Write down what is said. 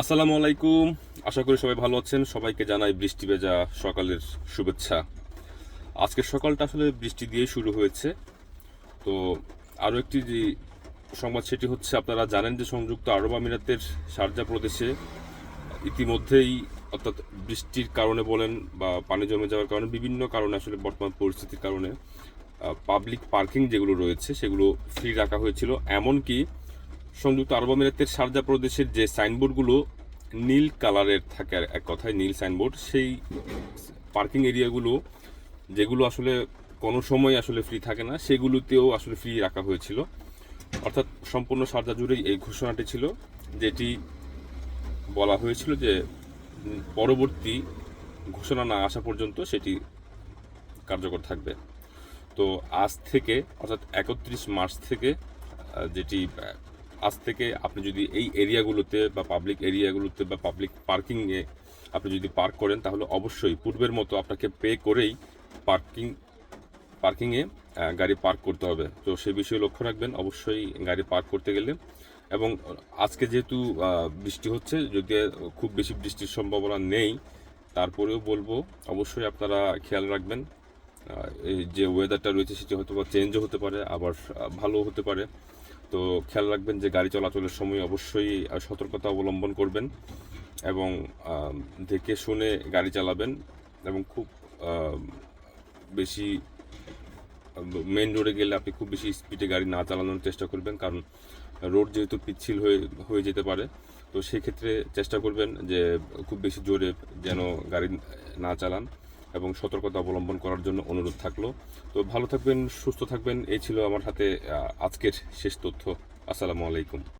আসসালামু আলাইকুম। আশা করি সবাই ভালো আছেন। সবাইকে জানাই বৃষ্টি ভেজা সকালের শুভেচ্ছা। আজকের সকালটা আসলে বৃষ্টি দিয়ে শুরু হয়েছে। তো আরও একটি যে সংবাদ সেটি হচ্ছে, আপনারা জানেন যে সংযুক্ত আরব আমিরাতের শারজা প্রদেশে ইতিমধ্যেই, অর্থাৎ বৃষ্টির কারণে বলেন বা পানি জমে যাওয়ার কারণে, বিভিন্ন কারণে আসলে বর্তমান পরিস্থিতির কারণে পাবলিক পার্কিং যেগুলো রয়েছে সেগুলো ফ্রি রাখা হয়েছিল। এমনকি সংযুক্ত আরব আমিরাতের শারজা প্রদেশের যে সাইনবোর্ডগুলো নীল কালারের থাকে, আর এক কথায় নীল সাইনবোর্ড, সেই পার্কিং এরিয়াগুলো যেগুলো আসলে কোনো সময় আসলে ফ্রি থাকে না, সেগুলোতেও আসলে ফ্রি রাখা হয়েছিল। অর্থাৎ সম্পূর্ণ শারজা জুড়েই এই ঘোষণাটি ছিল, যেটি বলা হয়েছিল যে পরবর্তী ঘোষণা না আসা পর্যন্ত সেটি কার্যকর থাকবে। তো আজ থেকে, অর্থাৎ 31 মার্চ থেকে, যেটি আজ থেকে আপনি যদি এই এরিয়াগুলোতে বা পাবলিক এরিয়াগুলোতে বা পাবলিক পার্কিংয়ে আপনি যদি পার্ক করেন, তাহলে অবশ্যই পূর্বের মতো আপনাকে পে করেই পার্কিংয়ে গাড়ি পার্ক করতে হবে। তো সে বিষয়ে লক্ষ্য রাখবেন অবশ্যই গাড়ি পার্ক করতে গেলে। এবং আজকে যেহেতু বৃষ্টি হচ্ছে, যদি খুব বেশি বৃষ্টির সম্ভাবনা নেই, তারপরেও বলবো অবশ্যই আপনারা খেয়াল রাখবেন। এই যে ওয়েদারটা রয়েছে সেটি হয়তো বা চেঞ্জও হতে পারে, আবার ভালো হতে পারে। তো খেয়াল রাখবেন যে গাড়ি চলাচলের সময় অবশ্যই সতর্কতা অবলম্বন করবেন এবং দেখে শুনে গাড়ি চালাবেন। এবং খুব বেশি মেন রোডে গেলে আপনি খুব বেশি স্পিডে গাড়ি না চালানোর চেষ্টা করবেন, কারণ রোড যেহেতু পিচ্ছিল হয়ে যেতে পারে। তো সেক্ষেত্রে চেষ্টা করবেন যে খুব বেশি জোরে যেন গাড়ি না চালান, এবং সতর্কতা অবলম্বন করার জন্য অনুরোধ থাকলো। তো ভালো থাকবেন, সুস্থ থাকবেন। এই ছিল আমার হাতে আজকের শেষ তথ্য। আসসালামু আলাইকুম।